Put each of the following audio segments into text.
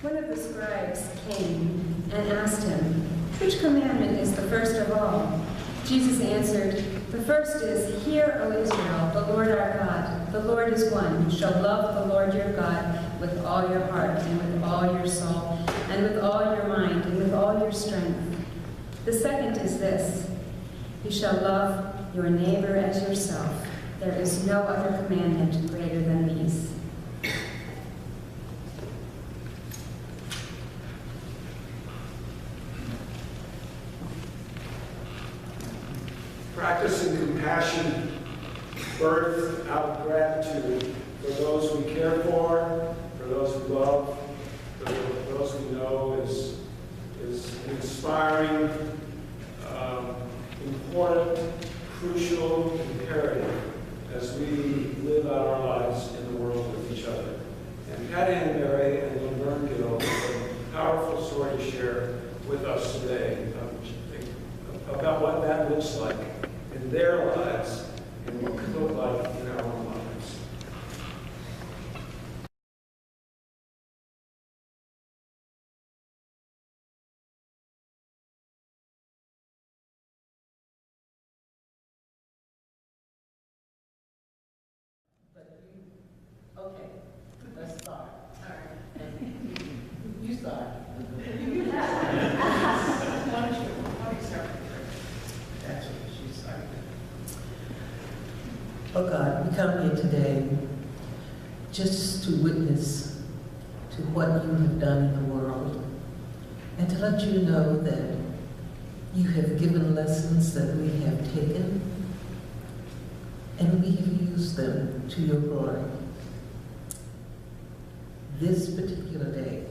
One of the scribes came and asked him, "Which commandment is the first of all?" Jesus answered, "The first is, Hear, O Israel, the Lord our God, the Lord is one. You shall love the Lord your God with all your heart and with all your soul and with all your mind and with all your strength. The second is this, you shall love your neighbor as yourself. There is no other commandment greater than these." Practicing compassion, birth out of gratitude for those we care for those we love, for those we know is an inspiring, important, crucial imperative as we live out our lives in the world with each other. And Pat Annenberry and Laverne Gill have a powerful story to share with us today about what that looks like in their lives and what could look like in our own lives. Okay, let's start. All right. You start. Why don't you start? That's what she started. Oh God, we come here today just to witness to what you have done in the world and to let you know that you have given lessons that we have taken and we have used them to your glory. This particular day,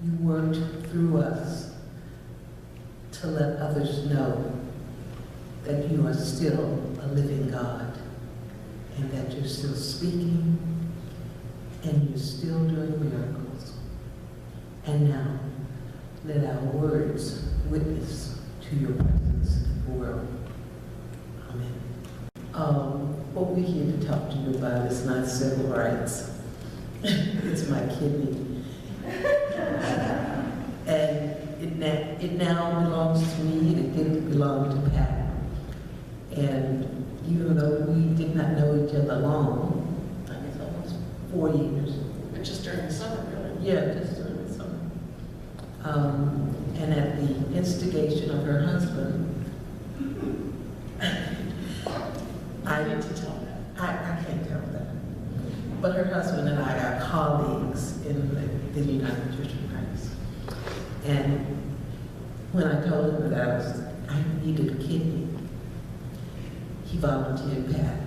you worked through us to let others know that you are still a living God and that you're still speaking and you're still doing miracles. And now, let our words witness to your presence in the world. Amen. What we're here to talk to you about is not civil rights. It's my kidney. And it now belongs to me. It didn't belong to Pat. And even though we did not know each other long, I guess almost 4 years. But just during the summer, really? Yeah, just during the summer. And at the instigation of her husband, I need to tell that. I can't tell that. But her husband and I are colleagues in the United Church of Christ. And when I told him that I needed a kidney, he volunteered Pat.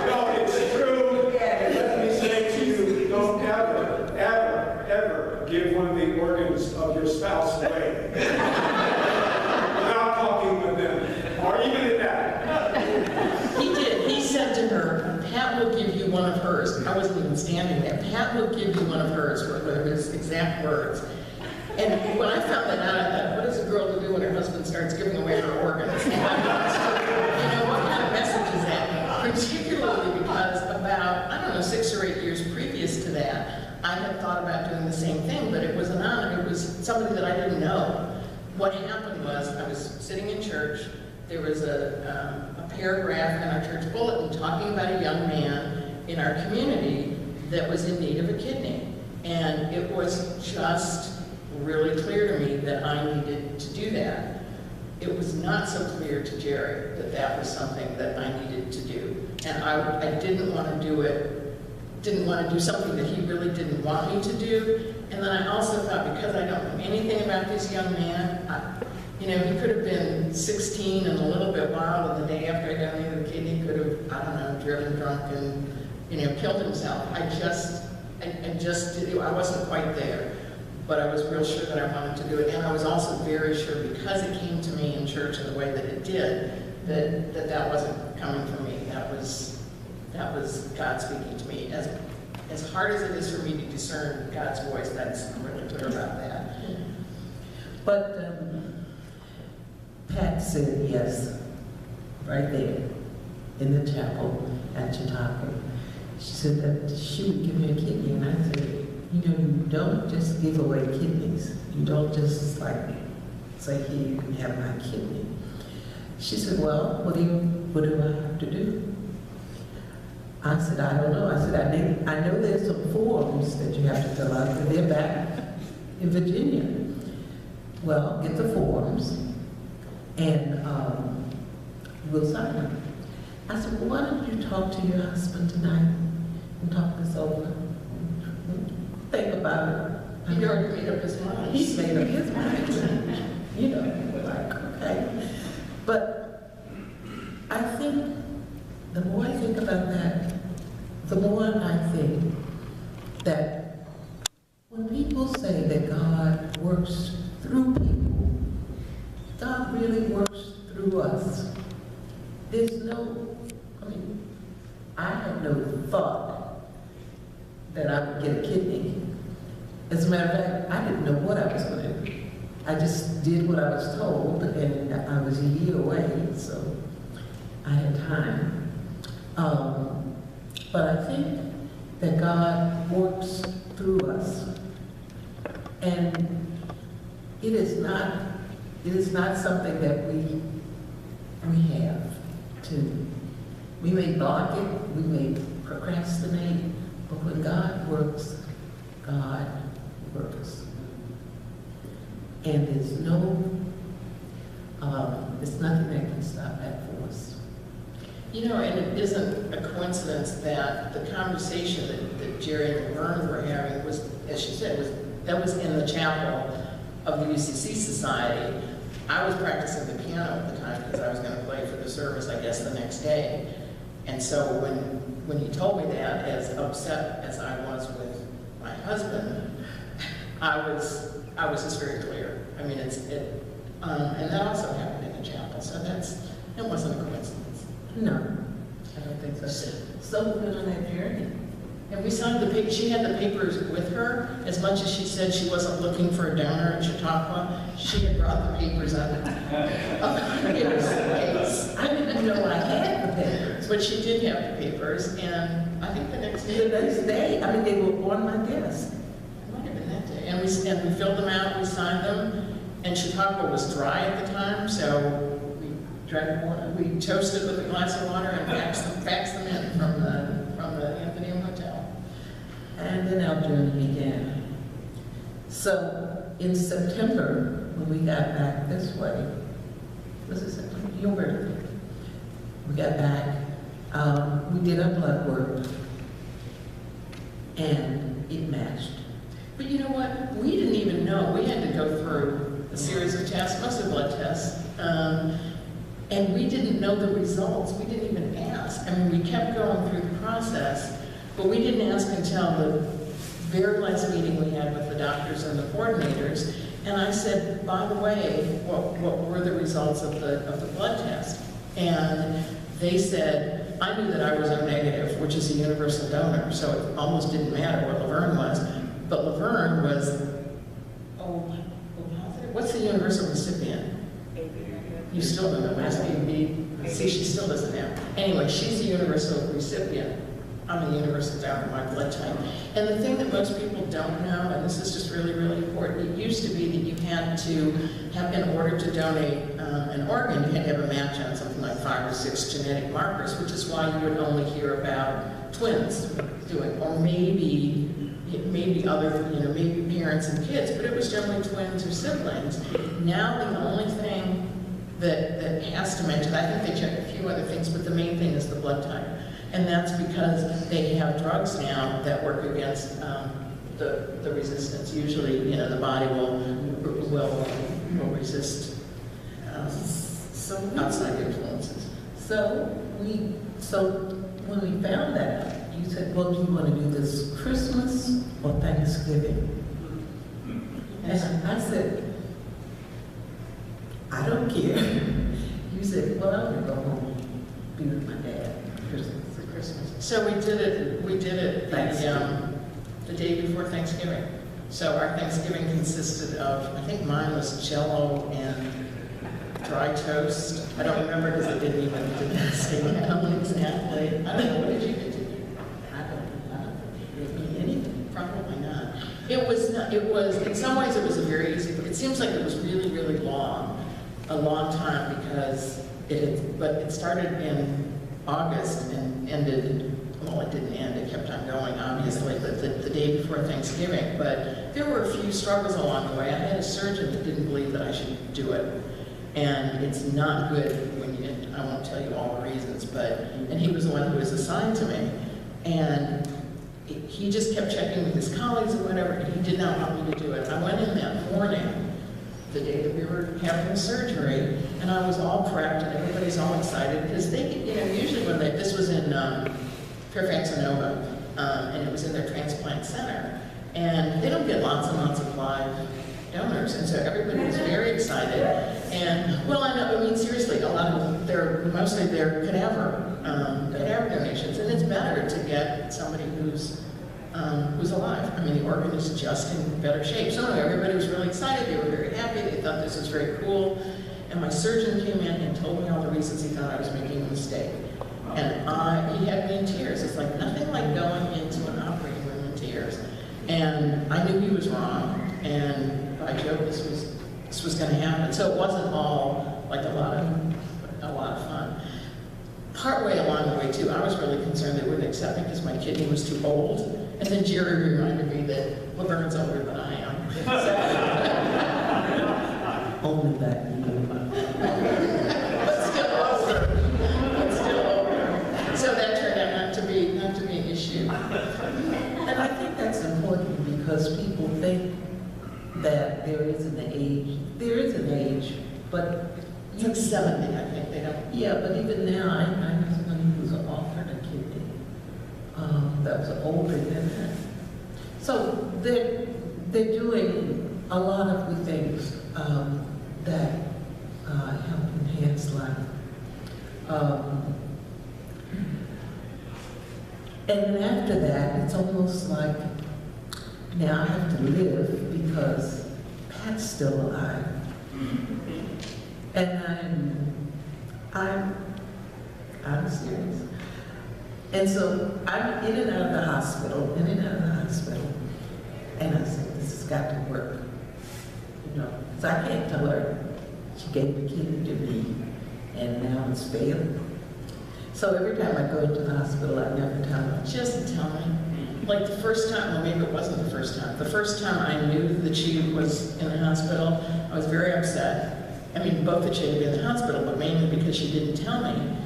No, it's true. Let me say to you, don't ever give one of the organs of your spouse away without talking with them, or even at that. He did. He said to her, "Pat will give you one of hers." I wasn't even standing there. "Pat will give you one of hers," were his exact words. And when I found that out, I thought, what is a girl to do when her husband starts giving away her organs? And I thought, what kind of message is that? Particularly because about, 6 or 8 years previous to that, I had thought about doing the same thing, but it was anonymous. It was somebody that I didn't know. What happened was, I was sitting in church. There was a paragraph in our church bulletin talking about a young man in our community that was in need of a kidney. And it was just really clear to me that I needed to do that. It was not so clear to Jerry that that was something that I needed to do. And I didn't want to do it, didn't want to do something that he really didn't want me to do. And then I also thought, because I don't know anything about this young man, he could have been 16 and a little bit wild, and the day after I donated the kidney, could have, driven drunk and, killed himself. I wasn't quite there. But I was real sure that I wanted to do it. And I was also very sure, because it came to me in church in the way that it did, that wasn't coming from me. That was God speaking to me. As hard as it is for me to discern God's voice, I'm really clear about that. But Pat said yes, right there. in the chapel at Chautauqua. She said that she would give me a kidney, and I said, you know, you don't just give away kidneys. You don't just like say, here, you can have my kidney. She said, well, what do I have to do? I said, I don't know. I said, I know there's some forms that you have to fill out, but they're back in Virginia. Well, get the forms, and we'll sign them. I said, well, why don't you talk to your husband tonight and talk this over? Think about it. He already made up his mind. He's made up his mind. You know, we're like, okay. But I think the more I think about that, the more I think that when people say that God works through people, God really works through us. There's no, I had no thought that I would get a kidney. As a matter of fact, I didn't know what I was going to do. I just did what I was told, and I was a year away, so I had time. But I think that God works through us, and it is not something that we have to. We may block it, we may procrastinate, but when God works, God works. And there's nothing that can stop that for us. You know, and it isn't a coincidence that the conversation that Jerry and Laverne were having was, as she said, that was in the chapel of the UCC Society. I was practicing the piano at the time because I was going to play for the service, I guess, the next day. And so when you told me that, as upset as I was with my husband, I was just very clear. I mean, and that also happened in the chapel, so it wasn't a coincidence. No, I don't think so. So we've been on that journey. And we signed the paper. She had the papers with her. As much as she said she wasn't looking for a donor in Chautauqua, she had brought the papers up. I didn't know I had the papers. But she did have the papers, and I think the next day, they were on my desk. It might have been that day. And we filled them out, we signed them, and Chautauqua was dry at the time, so we drank water. We toasted with a glass of water and faxed them in from the Athenaeum Hotel. And then our journey began. So in September, when we got back this way, was it September? Your birthday. We got back, we did our blood work, and it matched. But you know what? We didn't even know. We had to go through a series of tests, mostly blood tests, and we didn't know the results. We didn't even ask. I mean, we kept going through the process, but we didn't ask until the very last meeting we had with the doctors and the coordinators. And I said, by the way, what were the results of the blood test? And they said, I knew that I was O negative, which is a universal donor, so it almost didn't matter what Laverne was. But Laverne was, what's the universal recipient? You still don't know, ask me. See, she still doesn't know. Anyway, she's a universal recipient. I'm a universal donor, my blood type. And the thing that most people don't know, and this is just really, really important, it used to be that you had to have, in order to donate an organ, you had to have a match on something like 5 or 6 genetic markers, which is why you would only hear about twins doing, or maybe other, maybe parents and kids, but it was generally twins or siblings. Now the only thing that has to mention, I think they check a few other things, but the main thing is the blood type. And that's because they have drugs now that work against the resistance. Usually, the body will resist outside influences. So when we found that, you said, well, do you want to do this Christmas or Thanksgiving? And I said, I don't care. You said, well, I'm going to go home, be with my dad for Christmas. So we did it the day before Thanksgiving. So our Thanksgiving consisted of, I think mine was Jell-O and dry toast. I don't remember because it didn't say down exactly. I don't know, what did you get to do? I don't know. Anything, probably not. It was, in some ways it was a very easy, but it seems like it was really, really long, a long time because but it started in August and ended, well, it didn't end, it kept on going, obviously, but the day before Thanksgiving. But there were a few struggles along the way. I had a surgeon that didn't believe that I should do it. And it's not good when you, I won't tell you all the reasons, and he was the one who was assigned to me. And he just kept checking with his colleagues or whatever, and he did not want me to do it. I went in that morning, the day that we were having the surgery, and I was all prepped, and everybody's all excited, because they, usually when this was in Fairfax, Sonoma, and it was in their transplant center, and they don't get lots and lots of live donors, and so everybody was very excited. And, well, I mean, seriously, a lot of them, mostly they're cadaver donations, and it's better to get somebody who's alive. I mean, the organ is just in better shape. So anyway, everybody was really excited. They were very happy. They thought this was very cool. And my surgeon came in and told me all the reasons he thought I was making a mistake. And he had me in tears. It's like nothing like going into an operating room in tears. And I knew he was wrong. And by Jove, this was going to happen. So it wasn't all like a lot of fun. Partway along the way too, I was really concerned they wouldn't accept me because my kidney was too old. And then Jerry reminded me that Laverne's older than I am. Only that year. But still older. So that turned out not to be an issue. And I think that's important because people think that there is an age, but It's like 70, I think. They don't. yeah, but even now, I know someone who was offered a kidney that was older than that. So they're doing a lot of the things that help enhance life. And then after that, it's almost like now I have to live because Pat's still alive. And I'm serious. And so I'm in and out of the hospital, and I said, this has got to work. So I can't tell her she gave the kidney to me, and now it's failing. So every time I go into the hospital, I never tell her. She doesn't tell me. Like the first time, well, maybe it wasn't the first time. The first time I knew that she was in the hospital, I was very upset. I mean, both that she had been in the hospital, but mainly because she didn't tell me.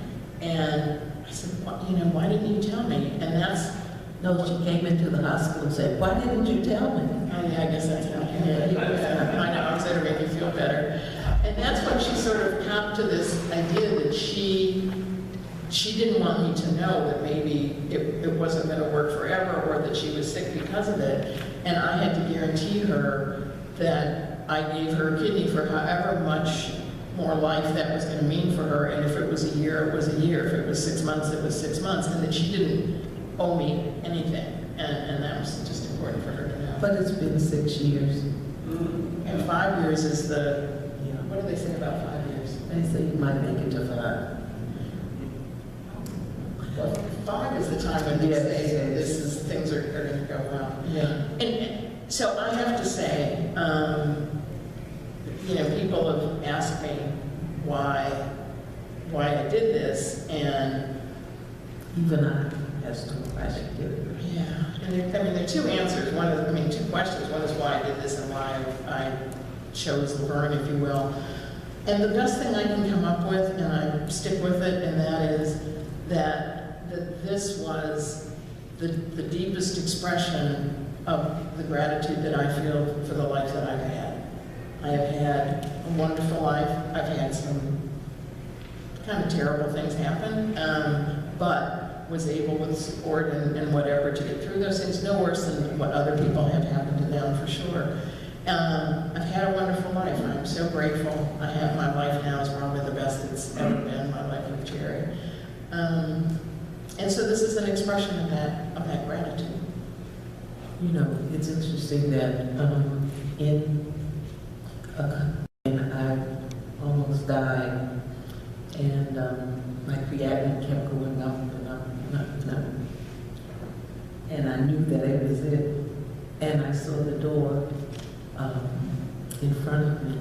And I said, well, why didn't you tell me? And that's... No, she came into the hospital and said, why didn't you tell me? Oh, yeah, I guess that's how I know, I was there to make you feel better. And that's when she sort of came to this idea that she didn't want me to know that maybe it wasn't going to work forever or that she was sick because of it. And I had to guarantee her that I gave her a kidney for however much more life that was going to mean for her. And if it was a year, it was a year. If it was 6 months, it was 6 months. And that she didn't owe me anything. And that was just important for her to know. But it's been 6 years. And 5 years is what do they say about 5 years? They say you might make it to 5. Well, 5 is the time when they say things are going to go well. Yeah. And so I have to say, people have asked me why I did this, and even I as to why I did it. yeah, and there are two answers. Two questions. One is why I did this and why I chose Laverne, if you will. And the best thing I can come up with, and I stick with it, and that is that this was the deepest expression of the gratitude that I feel for the life that I've had. I have had a wonderful life. I've had some kind of terrible things happen, but was able with support and whatever to get through those things. No worse than what other people have happened to them, for sure. I've had a wonderful life. I'm so grateful. My life now is probably the best it's ever been, my life with Jerry. And so this is an expression of that gratitude. It's interesting that and I almost almost died, and my creatinine kept going up and up and up and up. And I knew that it was it. And I saw the door in front of me.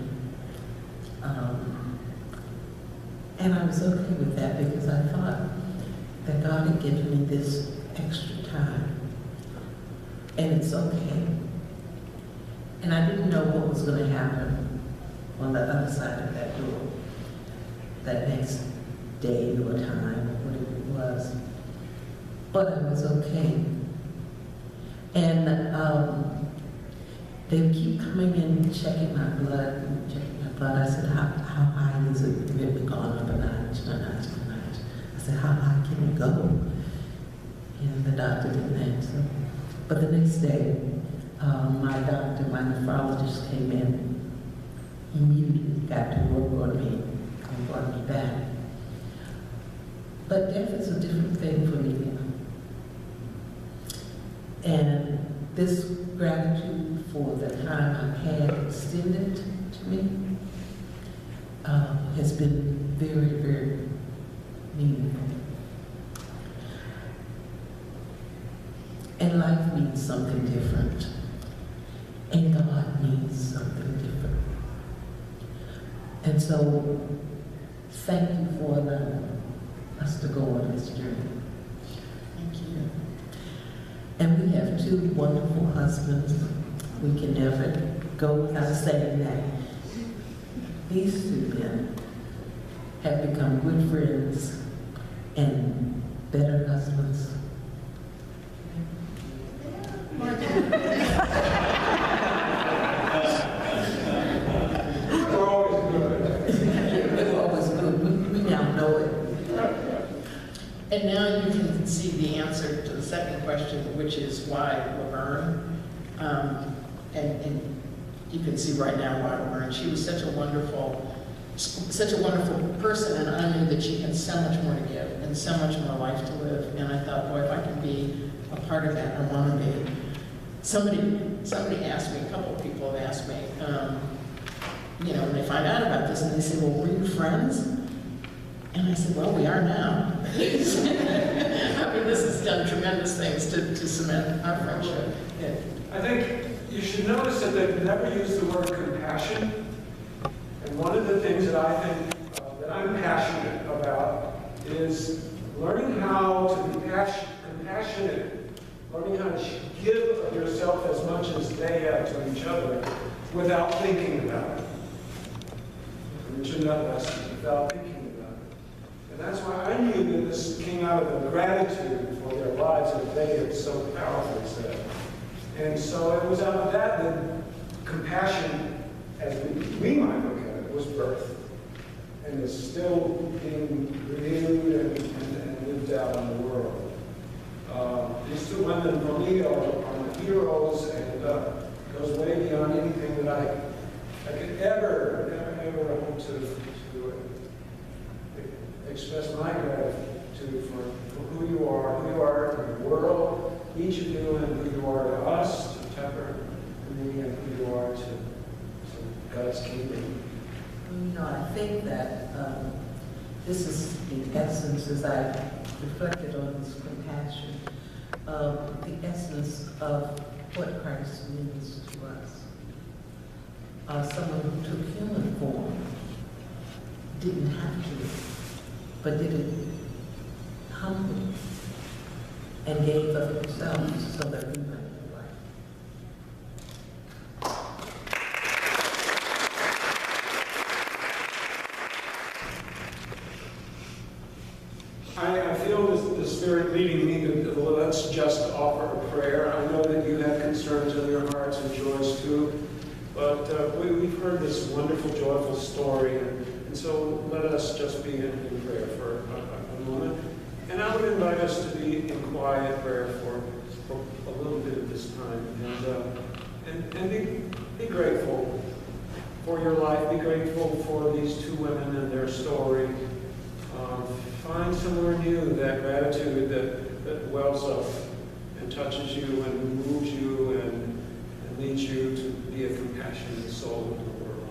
And I was okay with that because I thought that God had given me this extra time. And it's okay. And I didn't know what was going to happen on the other side of that door that next day or time or whatever it was. But I was okay. And they would keep coming in and checking my blood and checking my blood. I said, how high is it? And it had gone up a notch, a notch, a notch. I said, how high can it go? And the doctor didn't answer. But the next day, my doctor, my nephrologist came in, immediately got to work on me and brought me back. But death is a different thing for me now. And this gratitude for the time I've had extended to me has been very, very meaningful. And life means something different. And God means something different. And so, thank you for allowing us to go on this journey. Thank you. And we have two wonderful husbands. We can never go without saying that. These two men have become good friends and better husbands. We're always good. They're always good. We now know it. And now you can see the answer to the second question, which is why Laverne. And you can see right now why Laverne. She was such a wonderful person, and I knew that she had so much more to give and so much more life to live. And I thought, boy, if I can be a part of that, I want to be. Somebody asked me, a couple of people have asked me, when they find out about this, and they say, well, were you friends? And I said, well, we are now. I mean, this has done tremendous things to cement our friendship. Yeah. I think you should notice that they've never used the word compassion. And one of the things that I think that I'm passionate about is learning how to be compassionate, learning how to give of yourself as much as they have to each other without thinking about it. Mention that lesson, without thinking about it. And that's why I knew that this came out of the gratitude for their lives that they had so powerfully said. And so it was out of that compassion, as we might look at it, was birthed. And is still being renewed and lived out in the world. These two women, for me, are my heroes, and goes way beyond anything that I could ever hope to express my gratitude for who you are in the world, each of you, and who you are to us, to Tepper, and me, and who you are to God's kingdom. I think that this is the essence, as I reflected on this compassion, the essence of what Christ means to us. Someone who took human form didn't have to, but did it humbly and gave of himself so that we might be right. I feel the Spirit leading me to let's just offer a prayer. I know that you have concerns in your hearts and joys too, but we've heard this wonderful, joyful story, and so let us just be in prayer for a moment. And I would invite us to be in quiet prayer for a little bit of this time, and be grateful for your life. Be grateful for these two women and their story. Find somewhere new that gratitude that wells up and touches you and moves you and leads you to be a compassionate soul in the world.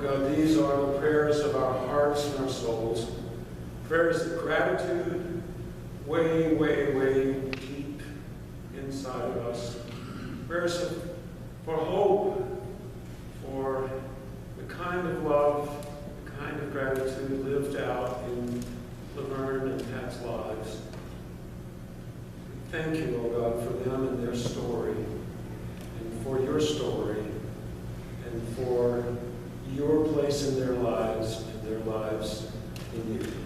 God, these are the prayers of our hearts and our souls. Prayers of gratitude, way, way, way deep inside of us. Prayers for hope, for the kind of love, the kind of gratitude lived out in Laverne and Pat's lives. Thank you, oh God, for them and their story, and for your story, and for your place in their lives and their lives in you.